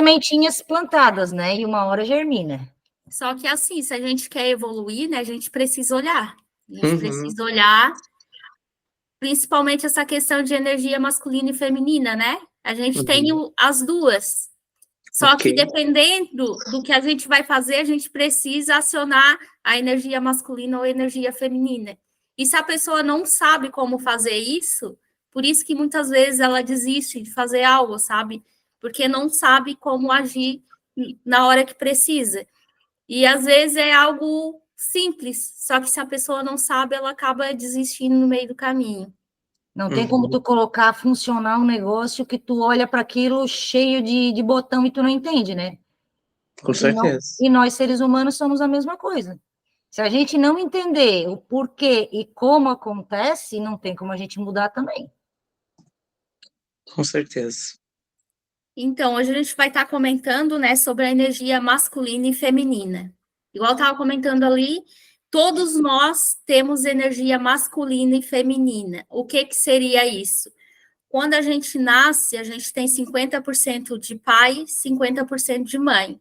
sementinhas plantadas, né? E uma hora germina. Só que assim, se a gente quer evoluir, né, a gente precisa olhar. A gente precisa olhar, principalmente essa questão de energia masculina e feminina, né? A gente tem as duas. Só que dependendo do que a gente vai fazer, a gente precisa acionar a energia masculina ou a energia feminina. E se a pessoa não sabe como fazer isso, por isso que muitas vezes ela desiste de fazer algo, sabe? Porque não sabe como agir na hora que precisa. E às vezes é algo simples, só que se a pessoa não sabe, ela acaba desistindo no meio do caminho. Não tem como tu colocar, funcionar um negócio que tu olha para aquilo cheio de botão e tu não entende, né? Com certeza. E nós, seres humanos, somos a mesma coisa. Se a gente não entender o porquê e como acontece, não tem como a gente mudar também. Com certeza. Então, hoje a gente vai estar comentando, né, sobre a energia masculina e feminina. Igual eu estava comentando ali, todos nós temos energia masculina e feminina. O que seria isso? Quando a gente nasce, a gente tem 50% de pai, 50% de mãe.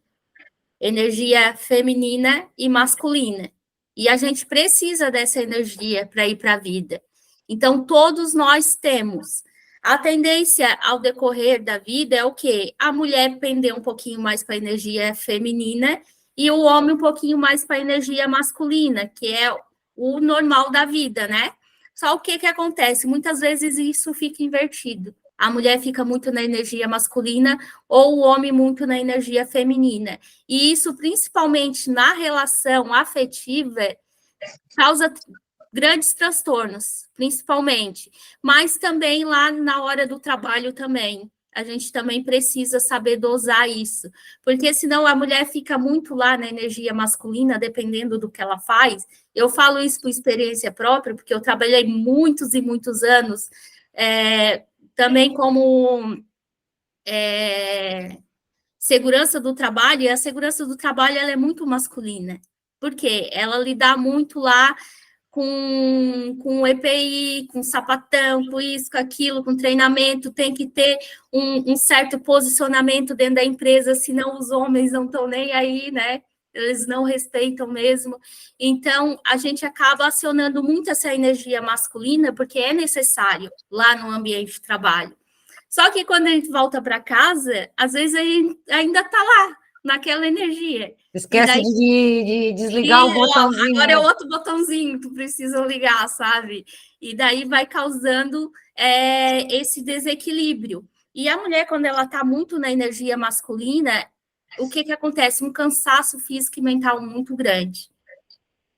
Energia feminina e masculina. E a gente precisa dessa energia para ir para a vida. Então, todos nós temos. A tendência ao decorrer da vida é o quê? A mulher pender um pouquinho mais para a energia feminina e o homem um pouquinho mais para a energia masculina, que é o normal da vida, né? Só o que acontece? Muitas vezes isso fica invertido. A mulher fica muito na energia masculina ou o homem muito na energia feminina. E isso, principalmente na relação afetiva, causa grandes transtornos, principalmente. Mas também lá na hora do trabalho também. A gente também precisa saber dosar isso. Porque senão a mulher fica muito lá na energia masculina, dependendo do que ela faz. Eu falo isso por experiência própria, porque eu trabalhei muitos e muitos anos também como segurança do trabalho, e a segurança do trabalho ela é muito masculina. Por quê? Ela lida muito lá com EPI, com sapatão, com isso, com aquilo, com treinamento, tem que ter um certo posicionamento dentro da empresa, senão os homens não estão nem aí, né? Eles não respeitam mesmo. Então, a gente acaba acionando muito essa energia masculina, porque é necessário lá no ambiente de trabalho. Só que quando a gente volta para casa, às vezes ainda está lá, naquela energia. Esquece daí, de desligar o botãozinho. Agora é outro botãozinho que tu precisa ligar, sabe? E daí vai causando esse desequilíbrio. E a mulher, quando ela está muito na energia masculina, o que acontece? Um cansaço físico e mental muito grande.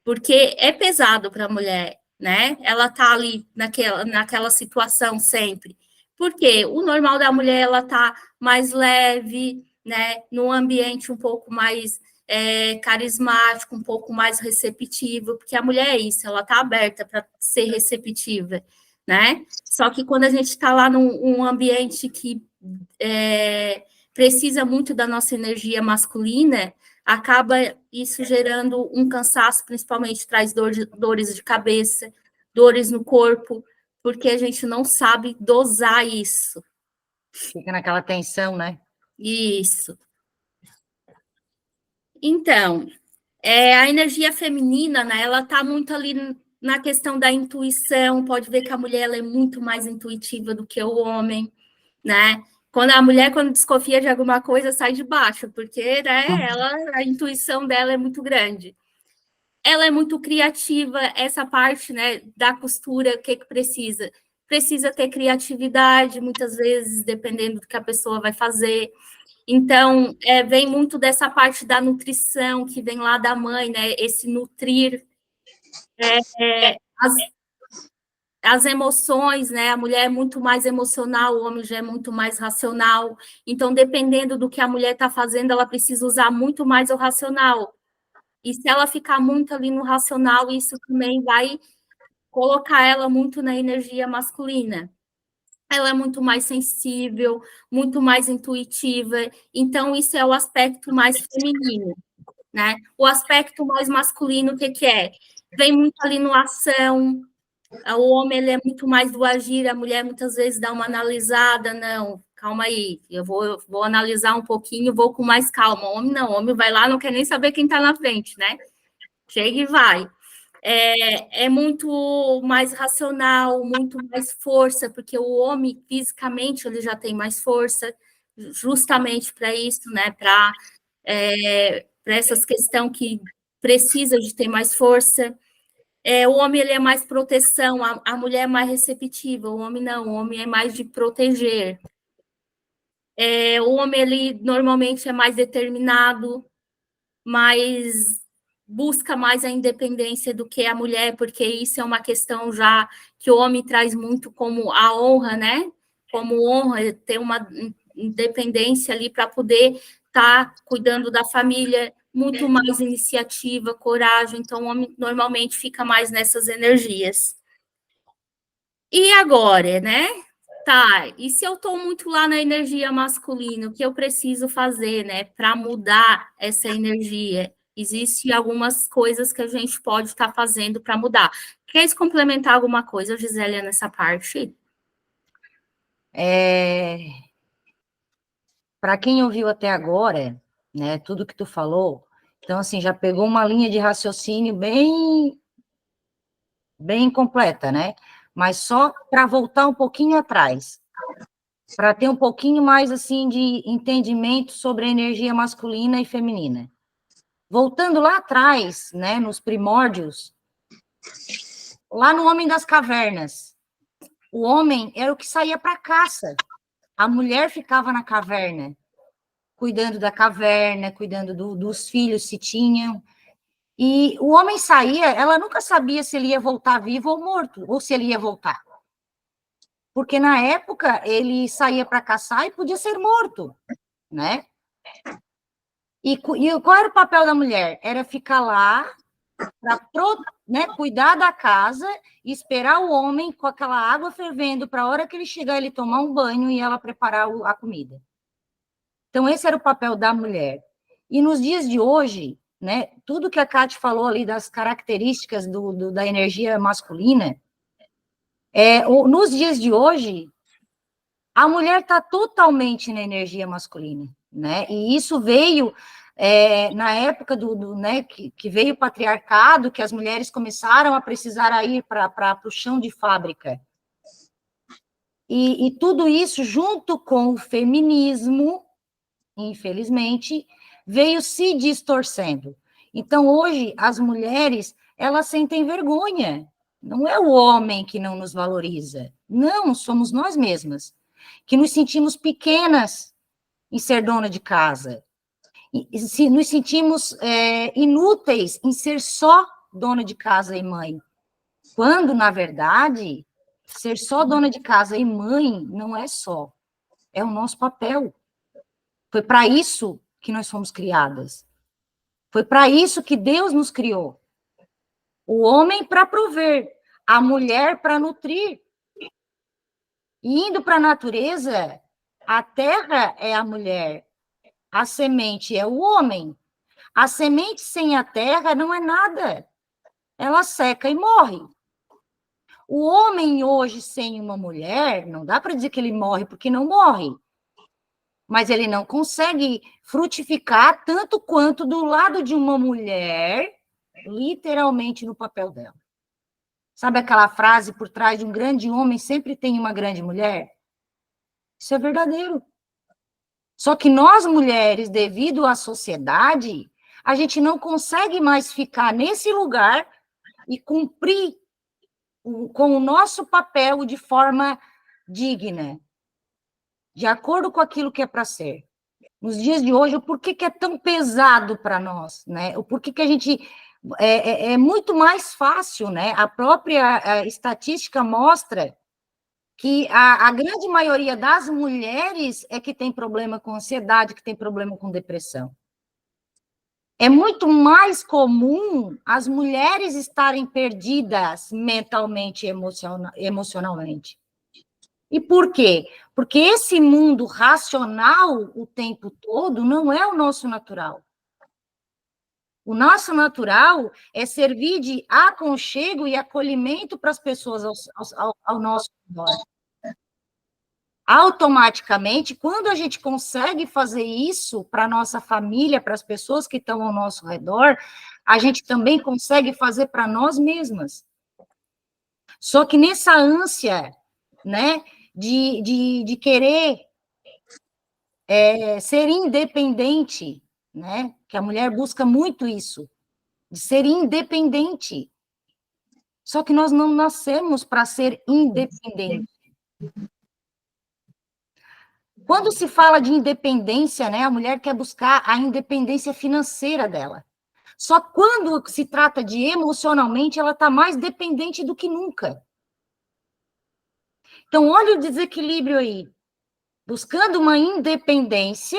Porque é pesado para a mulher, né? Ela está ali naquela situação sempre. Porque o normal da mulher, ela está mais leve, né? Num ambiente um pouco mais carismático, um pouco mais receptivo, porque a mulher é isso, ela está aberta para ser receptiva, né? Só que quando a gente está lá num ambiente que precisa muito da nossa energia masculina, acaba isso gerando um cansaço, principalmente traz dores de cabeça, dores no corpo, porque a gente não sabe dosar isso. Fica naquela tensão, né? Isso. Então, a energia feminina, né, ela está muito ali na questão da intuição, pode ver que a mulher ela é muito mais intuitiva do que o homem, né? Quando a mulher, quando desconfia de alguma coisa, sai de baixo, porque né, a intuição dela é muito grande. Ela é muito criativa, essa parte né, da costura, o que precisa? Precisa ter criatividade, muitas vezes, dependendo do que a pessoa vai fazer. Então, vem muito dessa parte da nutrição, que vem lá da mãe, né? Esse nutrir as emoções, né? A mulher é muito mais emocional, o homem já é muito mais racional. Então, dependendo do que a mulher está fazendo, ela precisa usar muito mais o racional. E se ela ficar muito ali no racional, isso também vai colocar ela muito na energia masculina. Ela é muito mais sensível, muito mais intuitiva. Então, isso é o aspecto mais feminino, né? O aspecto mais masculino, o que é? Vem muito ali no ação. O homem ele é muito mais do agir, a mulher muitas vezes dá uma analisada, não, calma aí, eu vou analisar um pouquinho, vou com mais calma. O homem não, o homem vai lá, não quer nem saber quem está na frente, né? Chega e vai. É muito mais racional, muito mais força, porque o homem, fisicamente, ele já tem mais força, justamente para isso, né? Para essas questões que precisa de ter mais força. O homem ele é mais proteção, a mulher é mais receptiva, o homem não, o homem é mais de proteger. O homem ele normalmente é mais determinado, mas busca mais a independência do que a mulher, porque isso é uma questão já que o homem traz muito como a honra, né? Como honra, ter uma independência ali para poder estar cuidando da família, muito mais iniciativa, coragem, então o homem normalmente fica mais nessas energias. E agora, né? Tá, e se eu estou muito lá na energia masculina, o que eu preciso fazer, né, para mudar essa energia? Existem algumas coisas que a gente pode estar fazendo para mudar. Quer complementar alguma coisa, Gisélia, nessa parte? Para quem ouviu até agora, né, tudo que tu falou, então, assim, já pegou uma linha de raciocínio bem completa, né? Mas só para voltar um pouquinho atrás, para ter um pouquinho mais, assim, de entendimento sobre a energia masculina e feminina. Voltando lá atrás, né, nos primórdios, lá no Homem das Cavernas, o homem era o que saía para caça, a mulher ficava na caverna, cuidando da caverna, cuidando dos filhos, se tinham. E o homem saía, ela nunca sabia se ele ia voltar vivo ou morto, ou se ele ia voltar. Porque na época ele saía para caçar e podia ser morto, né? E qual era o papel da mulher? Era ficar lá para, né, cuidar da casa e esperar o homem com aquela água fervendo para a hora que ele chegar ele tomar um banho e ela preparar a comida. Então esse era o papel da mulher. E nos dias de hoje, né, tudo que a Kate falou ali das características da energia masculina, nos dias de hoje, a mulher está totalmente na energia masculina, né? E isso veio na época né, que veio o patriarcado, que as mulheres começaram a precisar ir para o chão de fábrica. E tudo isso, junto com o feminismo, infelizmente, veio se distorcendo. Então, hoje, as mulheres, elas sentem vergonha. Não é o homem que não nos valoriza. Não, somos nós mesmas, que nos sentimos pequenas em ser dona de casa. E nos sentimos inúteis em ser só dona de casa e mãe. Quando, na verdade, ser só dona de casa e mãe não é só. É o nosso papel. Foi para isso que nós fomos criadas. Foi para isso que Deus nos criou. O homem para prover, a mulher para nutrir. E indo para a natureza, a terra é a mulher, a semente é o homem. A semente sem a terra não é nada. Ela seca e morre. O homem hoje sem uma mulher, não dá para dizer que ele morre, porque não morre. Mas ele não consegue frutificar tanto quanto do lado de uma mulher, literalmente no papel dela. Sabe aquela frase, por trás de um grande homem sempre tem uma grande mulher? Isso é verdadeiro. Só que nós, mulheres, devido à sociedade, a gente não consegue mais ficar nesse lugar e cumprir com o nosso papel de forma digna, de acordo com aquilo que é para ser. Nos dias de hoje, o porquê que é tão pesado para nós, né? O porquê que a gente... É muito mais fácil, né? A própria estatística mostra que a grande maioria das mulheres é que tem problema com ansiedade, que tem problema com depressão. É muito mais comum as mulheres estarem perdidas mentalmente e emocionalmente. E por quê? Porque esse mundo racional o tempo todo não é o nosso natural. O nosso natural é servir de aconchego e acolhimento para as pessoas ao nosso redor. automaticamente, quando a gente consegue fazer isso para a nossa família, para as pessoas que estão ao nosso redor, a gente também consegue fazer para nós mesmas. Só que nessa ânsia, né, de querer ser independente, né, que a mulher busca muito isso, de ser independente. Só que nós não nascemos para ser independentes. Quando se fala de independência, né, a mulher quer buscar a independência financeira dela. Só quando se trata de emocionalmente, ela está mais dependente do que nunca. Então, olha o desequilíbrio aí. Buscando uma independência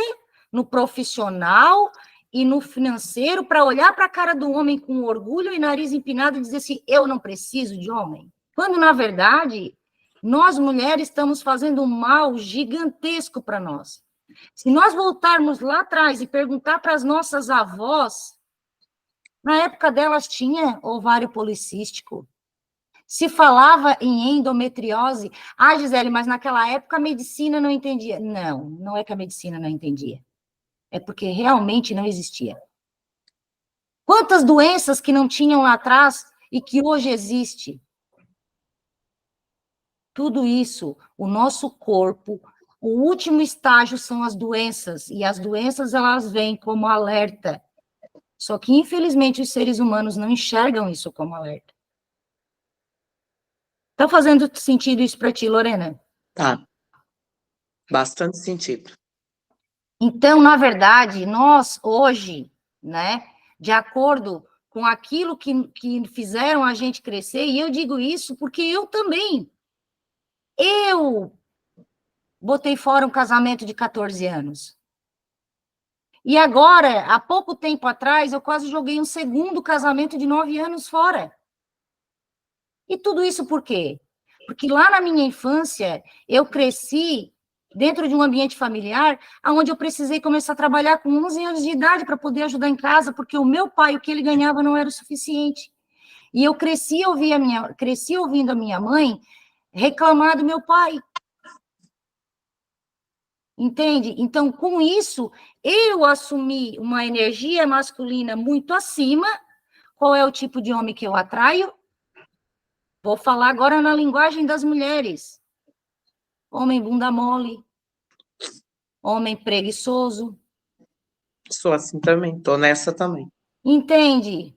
no profissional e no financeiro para olhar para a cara do homem com orgulho e nariz empinado e dizer assim, eu não preciso de homem. Quando, na verdade, nós mulheres estamos fazendo um mal gigantesco para nós. Se nós voltarmos lá atrás e perguntar para as nossas avós, na época delas tinha ovário policístico, se falava em endometriose. Ah, Gisele, mas naquela época a medicina não entendia. Não, não é que a medicina não entendia. É porque realmente não existia. Quantas doenças que não tinham lá atrás e que hoje existe? Tudo isso, o nosso corpo, o último estágio são as doenças, e as doenças elas vêm como alerta. Só que, infelizmente, os seres humanos não enxergam isso como alerta. Tá fazendo sentido isso para ti, Lorena? Tá. Bastante sentido. Então, na verdade, nós hoje, né, de acordo com aquilo que fizeram a gente crescer, e eu digo isso porque eu também, eu botei fora um casamento de 14 anos. E agora, há pouco tempo atrás, eu quase joguei um segundo casamento de 9 anos fora. E tudo isso por quê? Porque lá na minha infância, eu cresci dentro de um ambiente familiar, onde eu precisei começar a trabalhar com 11 anos de idade para poder ajudar em casa, porque o meu pai, o que ele ganhava não era o suficiente. E eu cresci ouvindo a minha mãe reclamar do meu pai. Entende? Então, com isso, eu assumi uma energia masculina muito acima. Qual é o tipo de homem que eu atraio? Vou falar agora na linguagem das mulheres. Homem bunda mole, homem preguiçoso. Sou assim também, tô nessa também. Entende?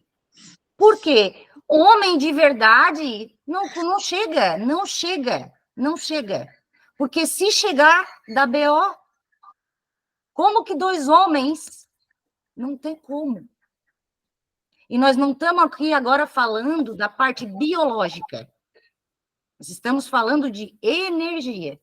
Por quê? Homem de verdade não chega, não chega, não chega. Porque se chegar da BO, como que dois homens? Não tem como. E nós não estamos aqui agora falando da parte biológica. Nós estamos falando de energia.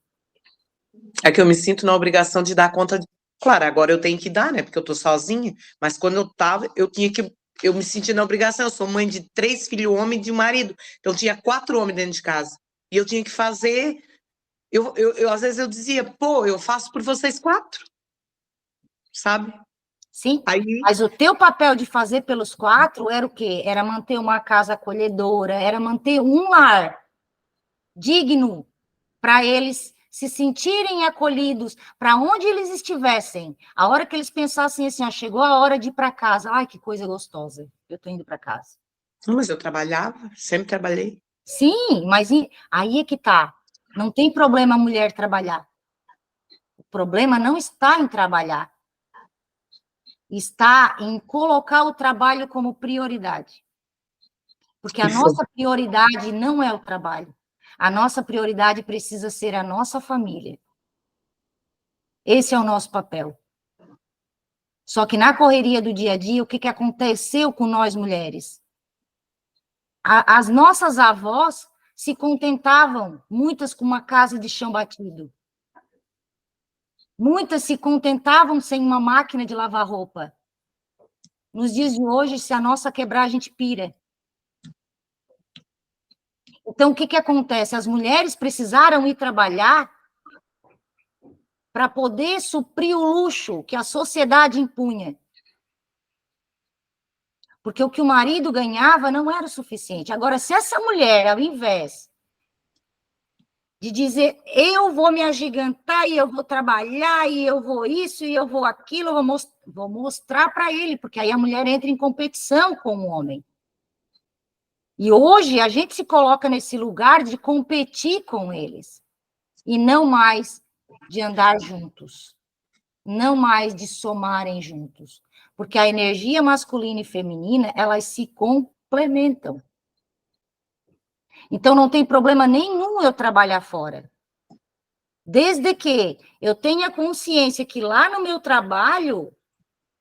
É que eu me sinto na obrigação de dar conta de... Claro, agora eu tenho que dar, né? Porque eu tô sozinha, mas quando eu tava, eu me senti na obrigação. Eu sou mãe de 3 filhos homens e de um marido. Então tinha 4 homens dentro de casa. E eu tinha que fazer. Às vezes eu dizia, pô, eu faço por vocês 4. Sabe? Sim, Aí, mas o teu papel de fazer pelos 4 era o quê? Era manter uma casa acolhedora, era manter um lar digno para eles se sentirem acolhidos, para onde eles estivessem. A hora que eles pensassem assim, chegou a hora de ir para casa. Ai, que coisa gostosa, eu estou indo para casa. não, mas eu trabalhava, sempre trabalhei. Sim, mas aí é que tá. Não tem problema a mulher trabalhar. O problema não está em trabalhar. Está em colocar o trabalho como prioridade. Porque a nossa prioridade não é o trabalho. A nossa prioridade precisa ser a nossa família. Esse é o nosso papel. Só que na correria do dia a dia, o que aconteceu com nós mulheres? As nossas avós se contentavam, muitas com uma casa de chão batido. Muitas se contentavam sem uma máquina de lavar roupa. Nos dias de hoje, se a nossa quebrar, a gente pira. Então, o que acontece? As mulheres precisaram ir trabalhar para poder suprir o luxo que a sociedade impunha. Porque o que o marido ganhava não era o suficiente. Agora, se essa mulher, ao invés de dizer, eu vou me agigantar, e eu vou trabalhar, e eu vou isso, e eu vou aquilo, eu vou mostrar para ele, porque aí a mulher entra em competição com o homem. E hoje a gente se coloca nesse lugar de competir com eles, e não mais de andar juntos, não mais de somarem juntos, porque a energia masculina e feminina, elas se complementam. Então, não tem problema nenhum eu trabalhar fora. Desde que eu tenha consciência que lá no meu trabalho,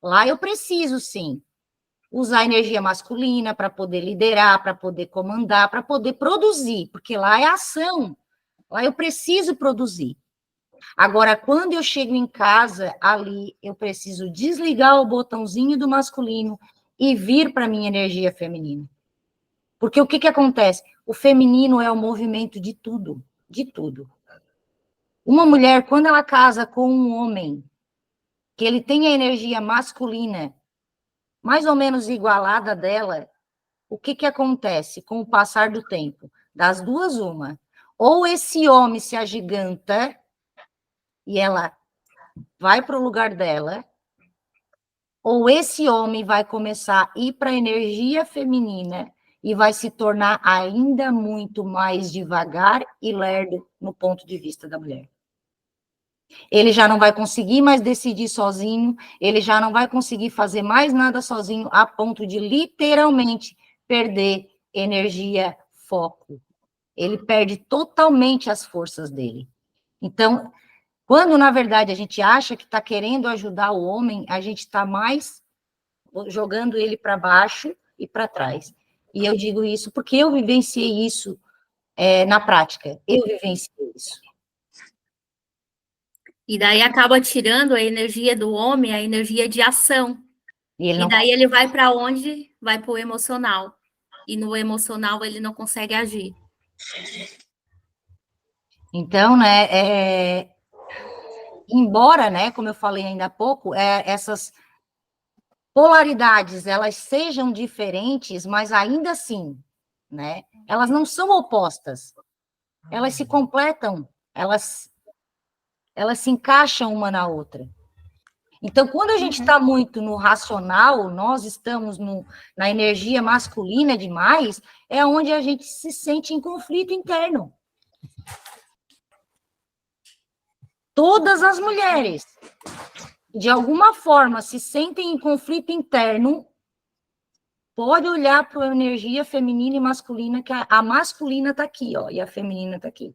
lá eu preciso, sim, usar a energia masculina para poder liderar, para poder comandar, para poder produzir, porque lá é ação. Lá eu preciso produzir. Agora, quando eu chego em casa, ali, eu preciso desligar o botãozinho do masculino e vir para a minha energia feminina. Porque o que acontece? O feminino é o movimento de tudo, de tudo. Uma mulher, quando ela casa com um homem, que ele tem a energia masculina mais ou menos igualada dela, o que acontece com o passar do tempo? Das duas, uma. Ou esse homem se agiganta e ela vai para o lugar dela, ou esse homem vai começar a ir para a energia feminina e vai se tornar ainda muito mais devagar e lerdo no ponto de vista da mulher. Ele já não vai conseguir mais decidir sozinho, ele já não vai conseguir fazer mais nada sozinho, a ponto de literalmente perder energia, foco. Ele perde totalmente as forças dele. Então, quando, na verdade, a gente acha que está querendo ajudar o homem, a gente está mais jogando ele para baixo e para trás. E eu digo isso porque eu vivenciei isso na prática. Eu vivenciei isso. E daí acaba tirando a energia do homem, a energia de ação. E daí ele vai para onde? Vai para o emocional. E no emocional ele não consegue agir. Então, né, embora, né, como eu falei ainda há pouco, essas polaridades, elas sejam diferentes, mas ainda assim, né, elas não são opostas. Elas se completam, elas se encaixam uma na outra. Então, quando a gente está muito no racional, nós estamos na energia masculina demais, é onde a gente se sente em conflito interno. Todas as mulheres, de alguma forma, se sentem em conflito interno, pode olhar para a energia feminina e masculina, que a masculina está aqui, ó, e a feminina está aqui.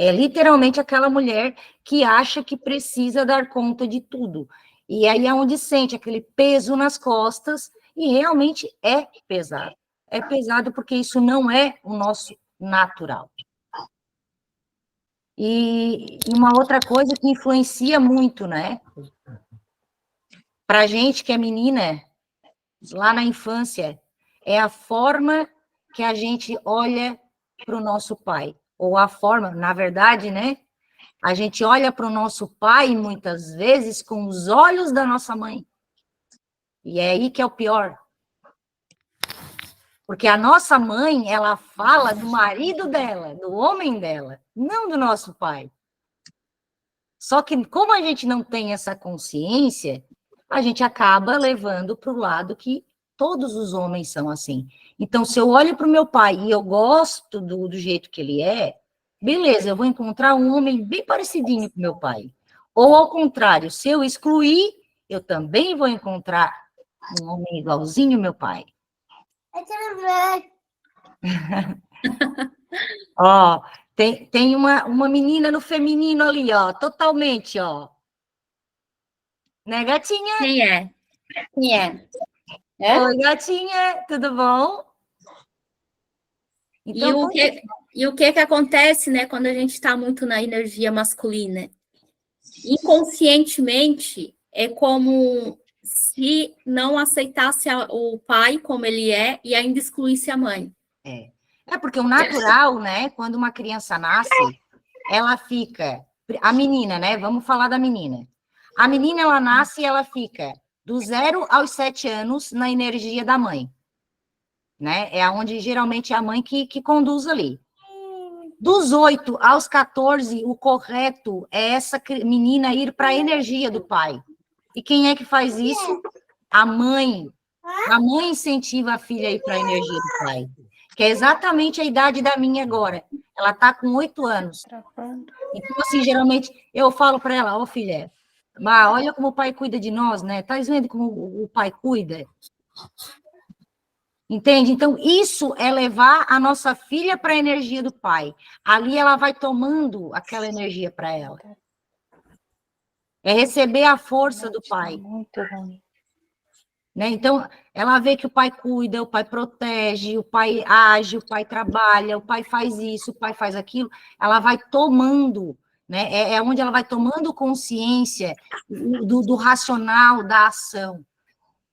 É literalmente aquela mulher que acha que precisa dar conta de tudo. E aí é onde sente aquele peso nas costas, e realmente é pesado. É pesado porque isso não é o nosso natural. E uma outra coisa que influencia muito, né? Para a gente que é menina, lá na infância, é a forma que a gente olha para o nosso pai. Ou a forma, na verdade, né? A gente olha para o nosso pai, muitas vezes, com os olhos da nossa mãe. E é aí que é o pior. Porque a nossa mãe, ela fala do marido dela, do homem dela, não do nosso pai. Só que, como a gente não tem essa consciência, a gente acaba levando para o lado que todos os homens são assim. Então, se eu olho para o meu pai e eu gosto do jeito que ele é, beleza, eu vou encontrar um homem bem parecidinho com meu pai. Ou, ao contrário, se eu excluir, eu também vou encontrar um homem igualzinho ao meu pai. Ó, tem uma menina no feminino ali, ó, totalmente, ó. Né, gatinha? Quem é? Quem é? Oi, gatinha, tudo bom? Então, E o que acontece, né, quando a gente está muito na energia masculina? Inconscientemente, é como se não aceitasse o pai como ele é e ainda excluísse a mãe. É porque o natural, né, quando uma criança nasce, ela fica, a menina, né, vamos falar da menina. A menina, ela nasce e ela fica do 0 aos 7 anos na energia da mãe, né, é onde geralmente é a mãe que conduz ali. Dos 8 aos 14, o correto é essa menina ir para a energia do pai. E quem é que faz isso? A mãe. A mãe incentiva a filha a ir para a energia do pai. Que é exatamente a idade da minha agora. Ela está com 8 anos. Então, assim, geralmente, eu falo para ela, ó, filha, olha como o pai cuida de nós, né? Tá vendo como o pai cuida? Entende? Então, isso é levar a nossa filha para a energia do pai. Ali ela vai tomando aquela energia para ela. É receber a força do pai. Muito ruim. Né? Então, ela vê que o pai cuida, o pai protege, o pai age, o pai trabalha, o pai faz isso, o pai faz aquilo. Ela vai tomando, né? É onde ela vai tomando consciência do racional, da ação.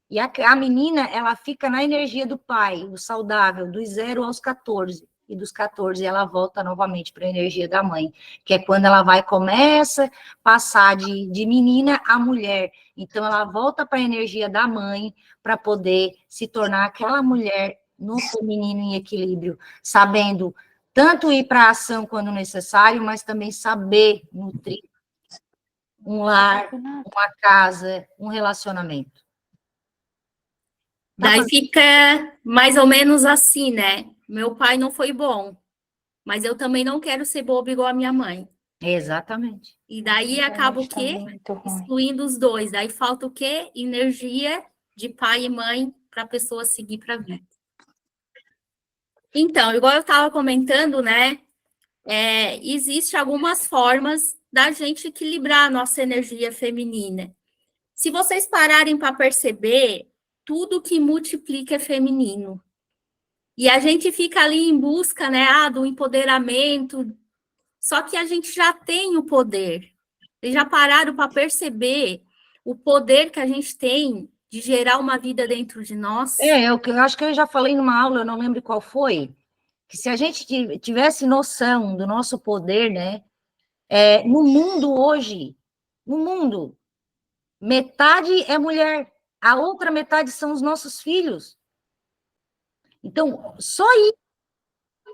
E a menina, ela fica na energia do pai, o saudável, dos 0 aos 14. E dos 14 ela volta novamente para a energia da mãe, que é quando ela começa a passar de menina a mulher. Então, ela volta para a energia da mãe para poder se tornar aquela mulher no feminino em equilíbrio, sabendo tanto ir para a ação quando necessário, mas também saber nutrir um lar, uma casa, um relacionamento. Daí fica mais ou menos assim, né? Meu pai não foi bom, mas eu também não quero ser boba igual a minha mãe. Exatamente. E daí acaba o quê? Excluindo os dois. Daí falta o quê? Energia de pai e mãe para a pessoa seguir para a vida. Então, igual eu estava comentando, né? Existem algumas formas da gente equilibrar a nossa energia feminina. Se vocês pararem para perceber, tudo que multiplica é feminino. E a gente fica ali em busca, né, do empoderamento, só que a gente já tem o poder. Vocês já pararam para perceber o poder que a gente tem de gerar uma vida dentro de nós? Eu acho que eu já falei numa aula, eu não lembro qual foi, que se a gente tivesse noção do nosso poder, né, no mundo hoje, no mundo, metade é mulher, a outra metade são os nossos filhos. Então, só isso,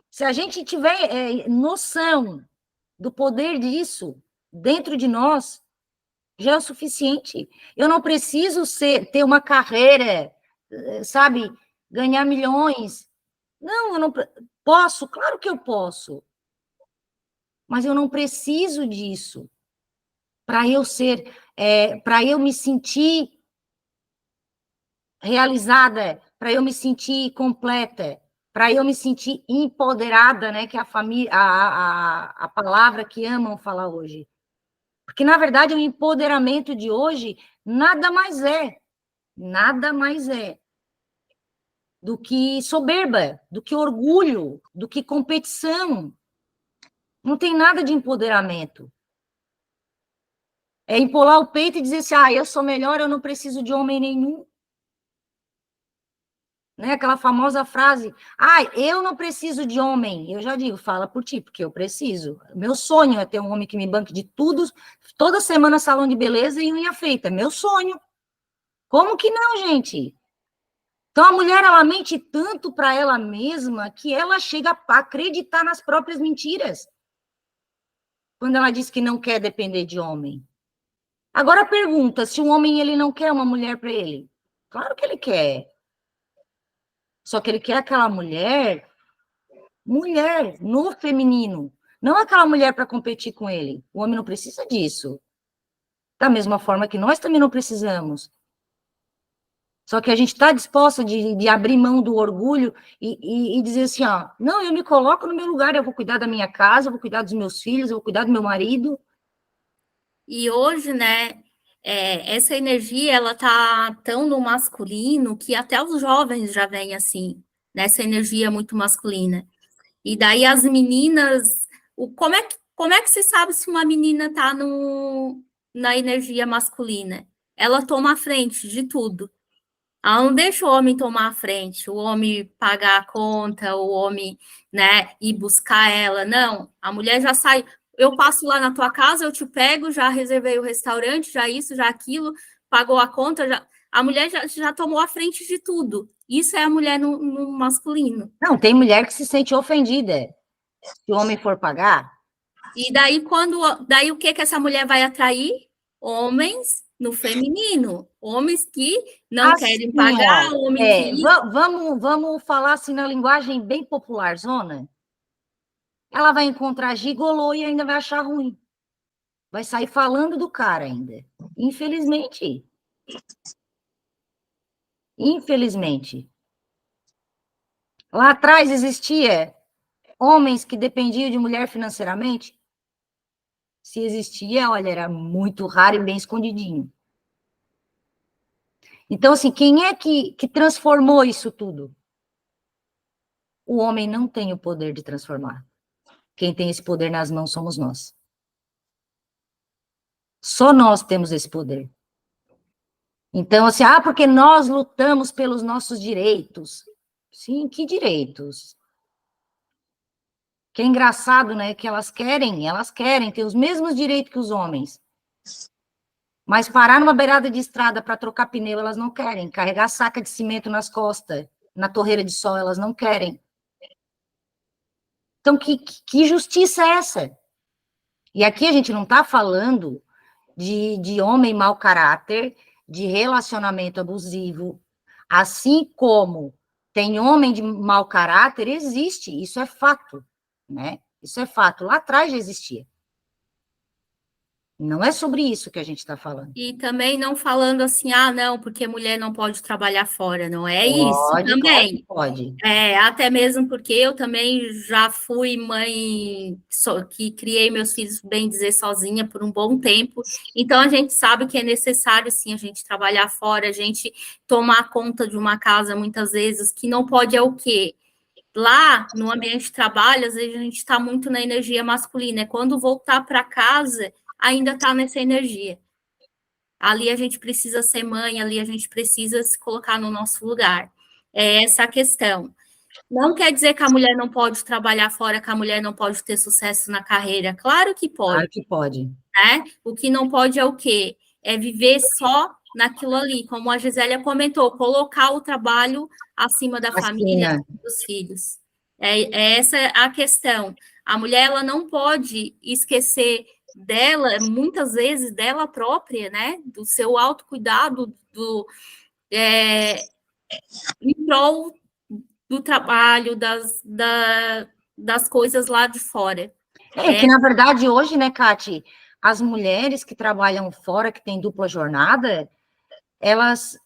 se a gente tiver noção do poder disso dentro de nós, já é o suficiente. Eu não preciso ter uma carreira, sabe, ganhar milhões. Não, eu não posso, claro que eu posso. Mas eu não preciso disso para eu para eu me sentir realizada, para eu me sentir completa, para eu me sentir empoderada, né? Que é a família, a palavra que amam falar hoje. Porque, na verdade, o empoderamento de hoje nada mais é do que soberba, do que orgulho, do que competição. Não tem nada de empoderamento. É empolar o peito e dizer assim, eu sou melhor, eu não preciso de homem nenhum. Né? Aquela famosa frase, eu não preciso de homem. Eu já digo, fala por ti, porque eu preciso. Meu sonho é ter um homem que me banque de tudo, toda semana salão de beleza e unha feita. Meu sonho. Como que não, gente? Então, a mulher, ela mente tanto para ela mesma que ela chega a acreditar nas próprias mentiras. Quando ela diz que não quer depender de homem. Agora, pergunta, se um homem ele não quer uma mulher para ele? Claro que ele quer. Só que ele quer aquela mulher no feminino. Não aquela mulher para competir com ele. O homem não precisa disso. Da mesma forma que nós também não precisamos. Só que a gente está disposta de abrir mão do orgulho e dizer assim, não, eu me coloco no meu lugar, eu vou cuidar da minha casa, eu vou cuidar dos meus filhos, eu vou cuidar do meu marido. E hoje, né, essa energia, ela tá tão no masculino que até os jovens já vêm assim, nessa energia muito masculina. E daí as meninas, como é que se sabe se uma menina tá na energia masculina? Ela toma a frente de tudo. Ela não deixa o homem tomar a frente, o homem pagar a conta, o homem, né, ir buscar ela. Não, a mulher já sai. Eu passo lá na tua casa, eu te pego, já reservei o restaurante, já isso, já aquilo, pagou a conta, a mulher já tomou a frente de tudo. Isso é a mulher no masculino. Não, tem mulher que se sente ofendida. Se o homem for pagar, E daí, daí o que essa mulher vai atrair? Homens no feminino. Homens que não querem assim, pagar, ó, homem que... vamos falar assim na linguagem bem popular, zona. Ela vai encontrar gigolô e ainda vai achar ruim. Vai sair falando do cara ainda. Infelizmente. Infelizmente. Lá atrás existia homens que dependiam de mulher financeiramente? Se existia, olha, era muito raro e bem escondidinho. Então, assim, quem é que transformou isso tudo? O homem não tem o poder de transformar. Quem tem esse poder nas mãos somos nós. Só nós temos esse poder. Então, assim, porque nós lutamos pelos nossos direitos. Sim, que direitos? Que é engraçado, né? Que elas querem ter os mesmos direitos que os homens. Mas parar numa beirada de estrada para trocar pneu, elas não querem. Carregar saca de cimento nas costas, na torreira de sol, elas não querem. Então, que justiça é essa? E aqui a gente não está falando de homem mau caráter, de relacionamento abusivo. Assim como tem homem de mau caráter, existe, isso é fato, né? Isso é fato. Lá atrás já existia. Não é sobre isso que a gente está falando. E também não falando assim, não, porque mulher não pode trabalhar fora, não é isso Pode, claro que também. pode. Até mesmo porque eu também já fui mãe que criei meus filhos, bem dizer, sozinha por um bom tempo. Então, a gente sabe que é necessário, sim, a gente trabalhar fora, a gente tomar conta de uma casa, muitas vezes, que não pode é o quê? Lá, no ambiente de trabalho, às vezes a gente está muito na energia masculina. É quando voltar para casa, ainda está nessa energia. Ali a gente precisa ser mãe, ali a gente precisa se colocar no nosso lugar. É essa a questão. Não quer dizer que a mulher não pode trabalhar fora, que a mulher não pode ter sucesso na carreira. Claro que pode, Claro que pode. né? O que não pode é o quê? É viver só naquilo ali, como a Gisélia comentou, colocar o trabalho acima da família, Acima. dos filhos. Essa a questão. A mulher, ela não pode esquecer dela, muitas vezes, dela própria, né? Do seu autocuidado, em prol do trabalho, das coisas lá de fora. Que na verdade hoje, né, Cati, as mulheres que trabalham fora, que têm dupla jornada, elas,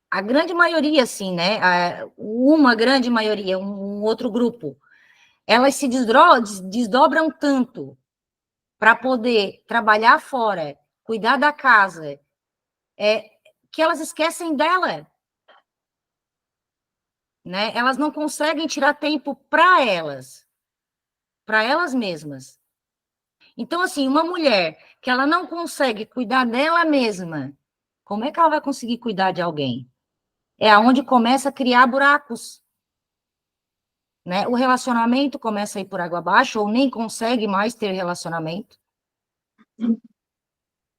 a grande maioria, assim, né, uma grande maioria, um outro grupo, elas se desdobram tanto para poder trabalhar fora, cuidar da casa, que elas esquecem dela, né? Elas não conseguem tirar tempo para elas mesmas. Então, assim, uma mulher que ela não consegue cuidar dela mesma, como é que ela vai conseguir cuidar de alguém? É aonde começa a criar buracos, né? O relacionamento começa a ir por água abaixo, ou nem consegue mais ter relacionamento.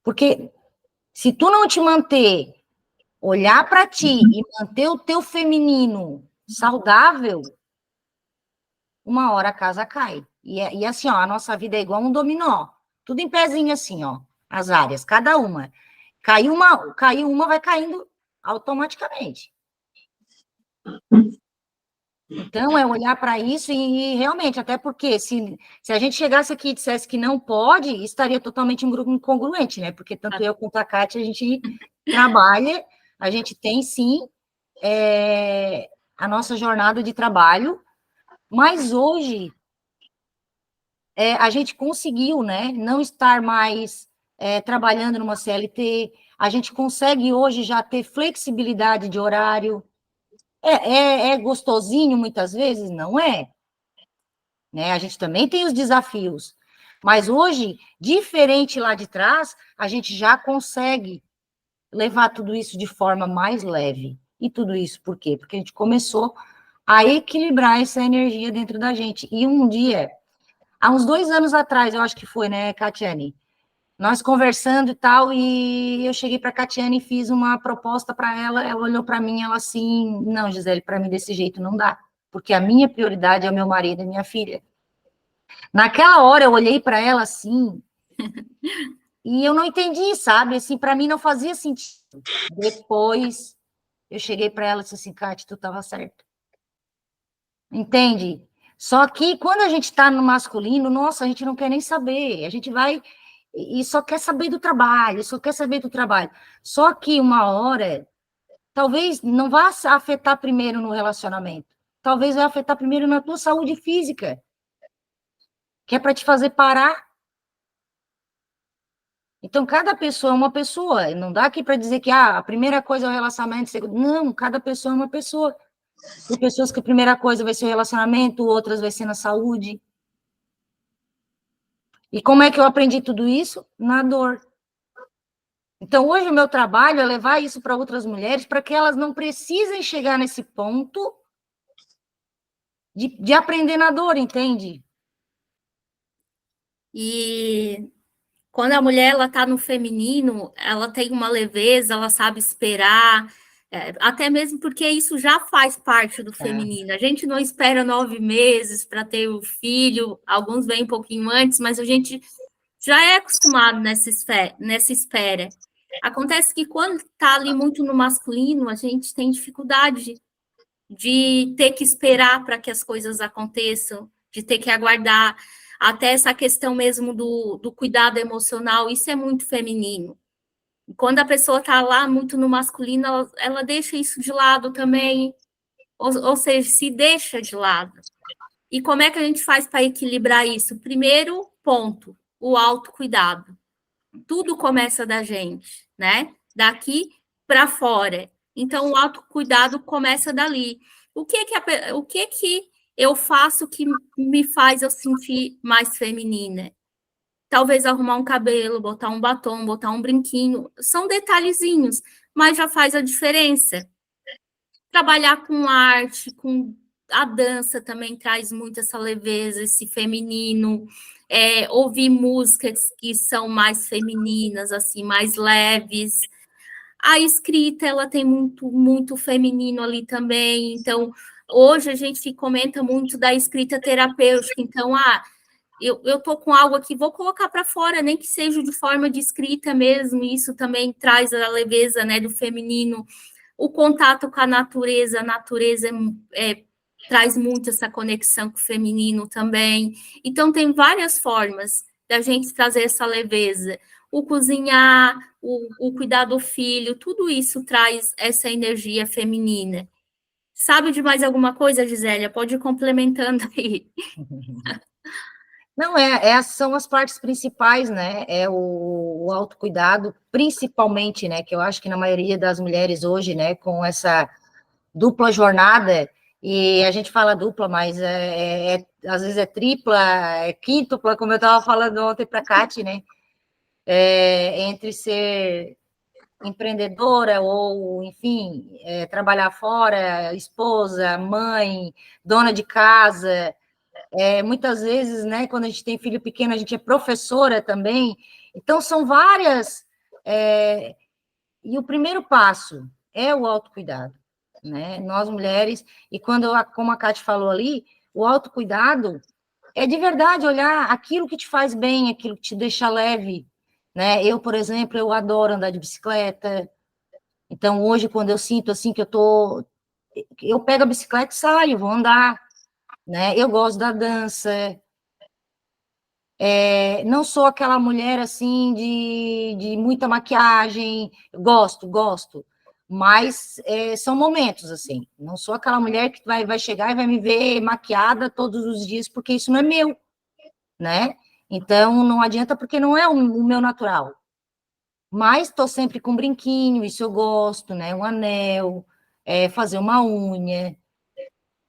Porque se tu não te manter, olhar para ti e manter o teu feminino saudável, uma hora a casa cai. E assim, ó, a nossa vida é igual um dominó. Tudo em pezinho assim, ó, as áreas, cada uma. Caiu uma, vai caindo automaticamente. Então, é olhar para isso e realmente, até porque se a gente chegasse aqui e dissesse que não pode, estaria totalmente incongruente, né? Porque tanto eu quanto a Kátia, a gente trabalha, a gente tem sim a nossa jornada de trabalho, mas hoje a gente conseguiu, né, não estar mais trabalhando numa CLT, a gente consegue hoje já ter flexibilidade de horário. É gostosinho muitas vezes? Não é. Né? A gente também tem os desafios. Mas hoje, diferente lá de trás, a gente já consegue levar tudo isso de forma mais leve. E tudo isso por quê? Porque a gente começou a equilibrar essa energia dentro da gente. E um dia, há uns 2 anos atrás, eu acho que foi, né, Catiane? Nós conversando e tal, e eu cheguei para a Catiane e fiz uma proposta para ela, ela olhou para mim, ela assim, não, Gisele, para mim desse jeito não dá, porque a minha prioridade é o meu marido e minha filha. Naquela hora eu olhei para ela assim, e eu não entendi, sabe? Assim, para mim não fazia sentido. Depois eu cheguei para ela e disse assim, Kátia, tu estava certa. Entende? Só que quando a gente está no masculino, nossa, a gente não quer nem saber. A gente vai e só quer saber do trabalho, só quer saber do trabalho. Só que uma hora, talvez não vá afetar primeiro no relacionamento. Talvez vai afetar primeiro na tua saúde física, que é para te fazer parar. Então, cada pessoa é uma pessoa. Não dá aqui para dizer que a primeira coisa é o relacionamento. Não, cada pessoa é uma pessoa. Tem pessoas que a primeira coisa vai ser o relacionamento, outras vai ser na saúde. E como é que eu aprendi tudo isso? Na dor. Então, hoje o meu trabalho é levar isso para outras mulheres, para que elas não precisem chegar nesse ponto de aprender na dor, entende? E quando a mulher ela está no feminino, ela tem uma leveza, ela sabe esperar, até mesmo porque isso já faz parte do feminino. A gente não espera 9 meses para ter o filho, alguns vêm um pouquinho antes, mas a gente já é acostumado nessa espera. Acontece que quando está ali muito no masculino, a gente tem dificuldade de ter que esperar para que as coisas aconteçam, de ter que aguardar. Até essa questão mesmo do cuidado emocional, isso é muito feminino. Quando a pessoa está lá muito no masculino, ela deixa isso de lado também, ou seja, se deixa de lado. E como é que a gente faz para equilibrar isso? Primeiro ponto, o autocuidado. Tudo começa da gente, né? Daqui para fora. Então, o autocuidado começa dali. O que eu faço que me faz eu sentir mais feminina? Talvez arrumar um cabelo, botar um batom, botar um brinquinho. São detalhezinhos, mas já faz a diferença. Trabalhar com arte, com a dança também traz muito essa leveza, esse feminino. Ouvir músicas que são mais femininas, assim, mais leves. A escrita, ela tem muito, muito feminino ali também. Então, hoje a gente comenta muito da escrita terapêutica. Então, eu estou com algo aqui, vou colocar para fora, nem que seja de forma de escrita mesmo. Isso também traz a leveza, né, do feminino. O contato com a natureza traz muito essa conexão com o feminino também. Então, tem várias formas da gente trazer essa leveza. O cozinhar, o cuidar do filho, tudo isso traz essa energia feminina. Sabe de mais alguma coisa, Gisélia? Pode ir complementando aí. Não, são as partes principais, né? É o autocuidado, principalmente, né? Que eu acho que na maioria das mulheres hoje, né, com essa dupla jornada, e a gente fala dupla, mas às vezes é tripla, é quíntupla, como eu estava falando ontem para a Kati, né? Entre ser empreendedora ou, enfim, trabalhar fora, esposa, mãe, dona de casa. Muitas vezes, né, quando a gente tem filho pequeno, a gente é professora também. Então, são várias. E o primeiro passo é o autocuidado, né? Nós mulheres, e como a Kati falou ali, o autocuidado é de verdade olhar aquilo que te faz bem, aquilo que te deixa leve, né? Eu, por exemplo, eu adoro andar de bicicleta. Então, hoje, quando eu sinto assim que eu pego a bicicleta e saio, vou andar, né? Eu gosto da dança. Não sou aquela mulher assim de muita maquiagem, gosto, mas são momentos assim. Não sou aquela mulher que vai chegar e vai me ver maquiada todos os dias, porque isso não é meu, né? Então não adianta porque não é o meu natural. Mas estou sempre com brinquinho, isso eu gosto, né? Um anel, fazer uma unha.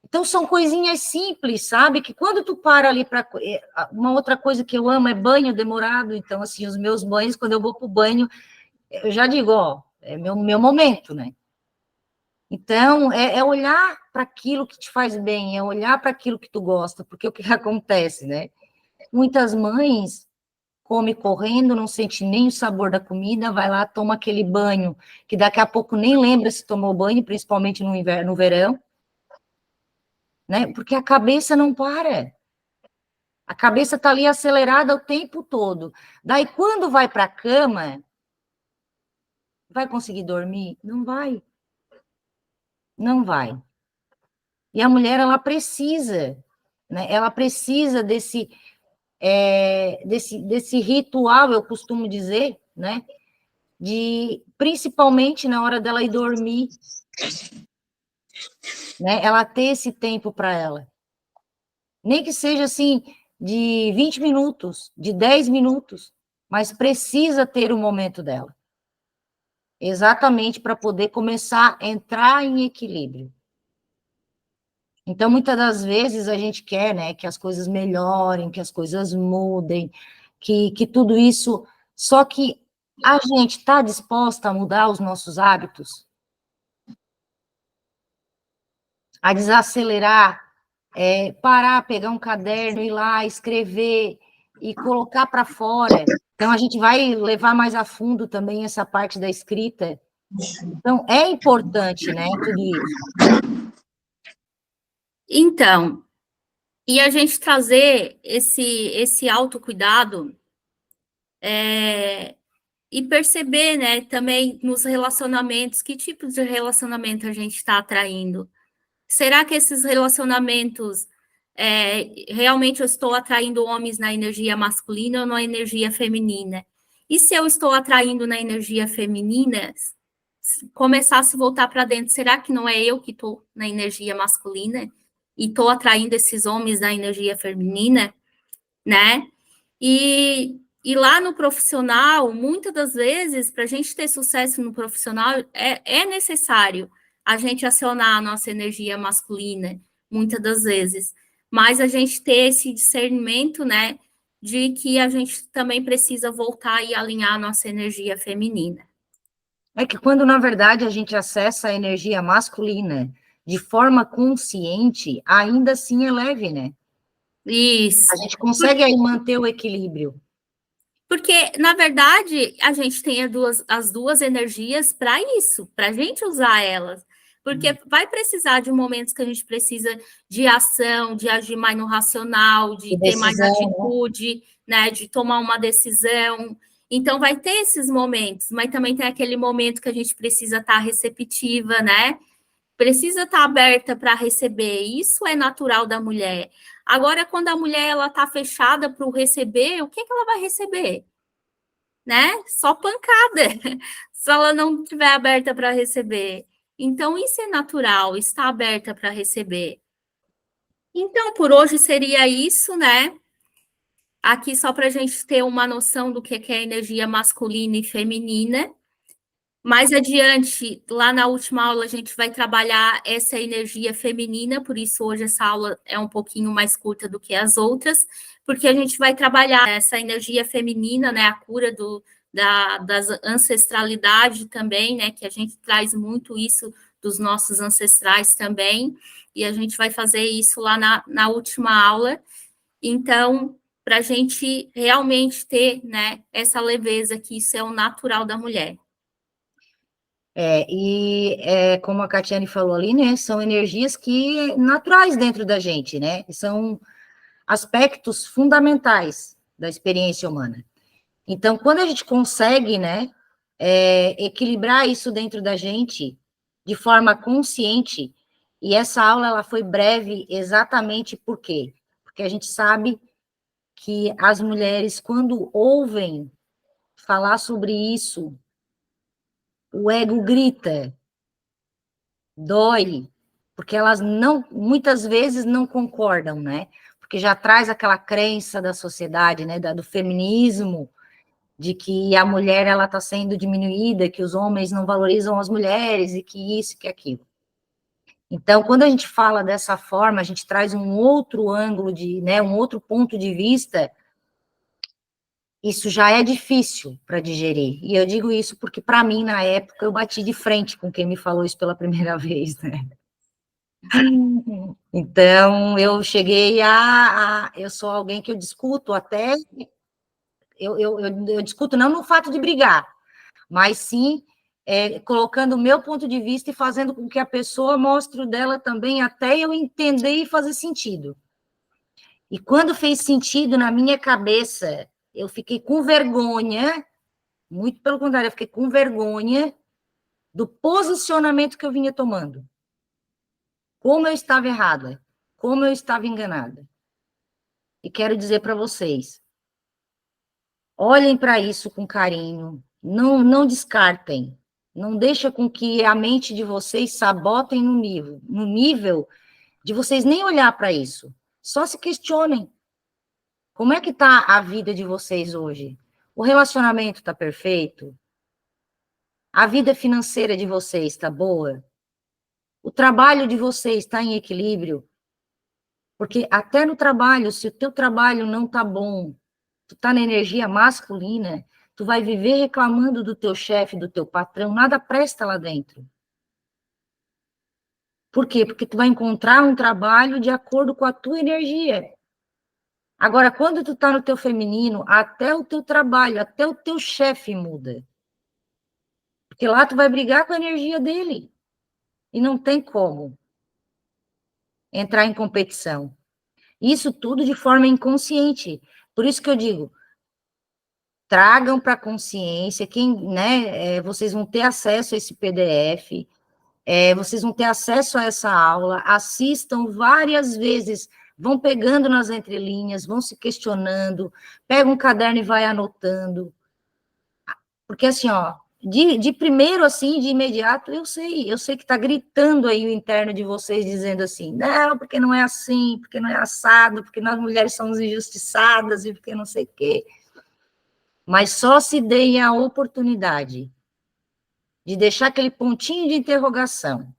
Então, são coisinhas simples, sabe? Que quando tu para ali para... Uma outra coisa que eu amo é banho demorado. Então, assim, os meus banhos, quando eu vou para o banho, eu já digo, ó, é meu momento, né? Então, é olhar para aquilo que te faz bem, é olhar para aquilo que tu gosta, porque o que acontece, né? Muitas mães come correndo, não sente nem o sabor da comida, vai lá, toma aquele banho, que daqui a pouco nem lembra se tomou banho, principalmente no inverno, no verão. né? Porque a cabeça não para. A cabeça está ali acelerada o tempo todo. Daí, quando vai para a cama, vai conseguir dormir? Não vai. Não vai. E a mulher, ela precisa, né? Ela precisa desse ritual, eu costumo dizer, né? Principalmente na hora dela ir dormir, né? Ela ter esse tempo para ela. Nem que seja assim, de 20 minutos, de 10 minutos, mas precisa ter o momento dela. Exatamente para poder começar a entrar em equilíbrio. Então, muitas das vezes a gente quer, né, que as coisas melhorem, que as coisas mudem, que tudo isso. Só que a gente está disposta a mudar os nossos hábitos, a desacelerar, parar, pegar um caderno, ir lá, escrever e colocar para fora. Então, a gente vai levar mais a fundo também essa parte da escrita. Então, é importante, né, tudo isso. Então, e a gente trazer esse autocuidado e perceber, né, também nos relacionamentos, que tipo de relacionamento a gente está atraindo. Será que esses relacionamentos, realmente eu estou atraindo homens na energia masculina ou na energia feminina? E se eu estou atraindo na energia feminina, começar a se voltar para dentro, será que não é eu que estou na energia masculina e estou atraindo esses homens na energia feminina, né? E lá no profissional, muitas das vezes, para a gente ter sucesso no profissional, é necessário a gente acionar a nossa energia masculina, muitas das vezes. Mas a gente ter esse discernimento, né, de que a gente também precisa voltar e alinhar a nossa energia feminina. É que quando, na verdade, a gente acessa a energia masculina de forma consciente, ainda assim é leve, né? Isso. A gente consegue aí manter o equilíbrio. Porque, na verdade, a gente tem as duas energias para isso, para a gente usar elas. Porque vai precisar de momentos que a gente precisa de ação, de agir mais no racional, de ter mais atitude, né? De tomar uma decisão. Então, vai ter esses momentos, mas também tem aquele momento que a gente precisa estar receptiva, né? Precisa estar aberta para receber. Isso é natural da mulher. Agora, quando a mulher ela está fechada para o receber, o que ela vai receber? Né? Só pancada, se ela não estiver aberta para receber. Então, isso é natural, está aberta para receber. Então, por hoje seria isso, né? Aqui só para a gente ter uma noção do que é energia masculina e feminina. Mais adiante, lá na última aula, a gente vai trabalhar essa energia feminina, por isso hoje essa aula é um pouquinho mais curta do que as outras, porque a gente vai trabalhar essa energia feminina, né, a cura da ancestralidade também, né, que a gente traz muito isso dos nossos ancestrais também, e a gente vai fazer isso lá na última aula. Então, para a gente realmente ter, né, essa leveza, que isso é o natural da mulher. Como a Catiane falou ali, né, são energias que naturais dentro da gente, né, são aspectos fundamentais da experiência humana. Então, quando a gente consegue, né, equilibrar isso dentro da gente de forma consciente, e essa aula ela foi breve exatamente por quê? Porque a gente sabe que as mulheres, quando ouvem falar sobre isso, o ego grita, dói, porque elas muitas vezes não concordam, né? Porque já traz aquela crença da sociedade, né, do feminismo, de que a mulher ela está sendo diminuída, que os homens não valorizam as mulheres e que isso, que aquilo. Então, quando a gente fala dessa forma, a gente traz um outro ângulo né, um outro ponto de vista. Isso já é difícil para digerir. E eu digo isso porque, para mim, na época, eu bati de frente com quem me falou isso pela primeira vez, né? Então, eu cheguei eu sou alguém que eu discuto até... Eu discuto não no fato de brigar, mas sim colocando o meu ponto de vista e fazendo com que a pessoa mostre o dela também, até eu entender e fazer sentido. E quando fez sentido na minha cabeça, eu fiquei com vergonha, muito pelo contrário, eu fiquei com vergonha do posicionamento que eu vinha tomando. Como eu estava errada, como eu estava enganada. E quero dizer para vocês, olhem para isso com carinho, não descartem, não deixa com que a mente de vocês sabotem no nível de vocês nem olhar para isso, só se questionem. Como é que está a vida de vocês hoje? O relacionamento está perfeito? A vida financeira de vocês está boa? O trabalho de vocês está em equilíbrio? Porque até no trabalho, se o teu trabalho não está bom, tu está na energia masculina, tu vai viver reclamando do teu chefe, do teu patrão, nada presta lá dentro. Por quê? Porque tu vai encontrar um trabalho de acordo com a tua energia. Agora, quando tu tá no teu feminino, até o teu trabalho, até o teu chefe muda. Porque lá tu vai brigar com a energia dele. E não tem como entrar em competição. Isso tudo de forma inconsciente. Por isso que eu digo, tragam para a consciência, vocês vão ter acesso a esse PDF, vocês vão ter acesso a essa aula, assistam várias vezes, vão pegando nas entrelinhas, vão se questionando, pega um caderno e vai anotando. Porque assim, ó, de primeiro, assim, de imediato, eu sei que está gritando aí o interno de vocês, dizendo assim, não, porque não é assim, porque não é assado, porque nós mulheres somos injustiçadas, e porque não sei o quê. Mas só se deem a oportunidade de deixar aquele pontinho de interrogação.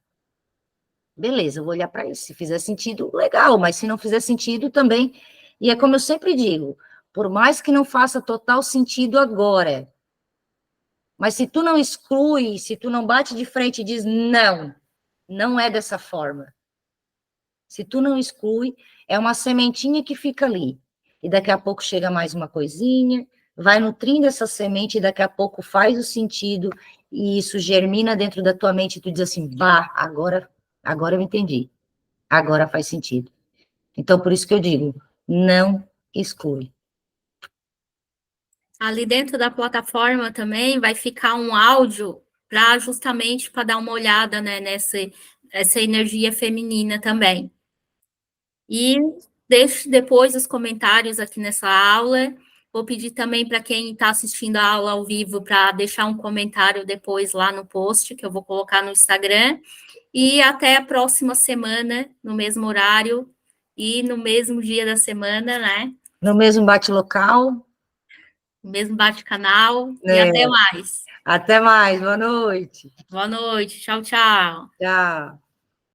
Beleza, eu vou olhar para isso. Se fizer sentido, legal, mas se não fizer sentido também. E é como eu sempre digo, por mais que não faça total sentido agora, mas se tu não exclui, se tu não bate de frente e diz, não é dessa forma. Se tu não exclui, é uma sementinha que fica ali. E daqui a pouco chega mais uma coisinha, vai nutrindo essa semente e daqui a pouco faz o sentido e isso germina dentro da tua mente e tu diz assim, bah, agora eu entendi. Agora faz sentido. Então, por isso que eu digo, não exclui. Ali dentro da plataforma também vai ficar um áudio para justamente para dar uma olhada, né, essa energia feminina também. E deixe depois os comentários aqui nessa aula. Vou pedir também para quem está assistindo a aula ao vivo para deixar um comentário depois lá no post, que eu vou colocar no Instagram. E até a próxima semana, no mesmo horário e no mesmo dia da semana, né? No mesmo bate-local. No mesmo bate-canal. E até mais. Até mais. Boa noite. Boa noite. Tchau, tchau. Tchau.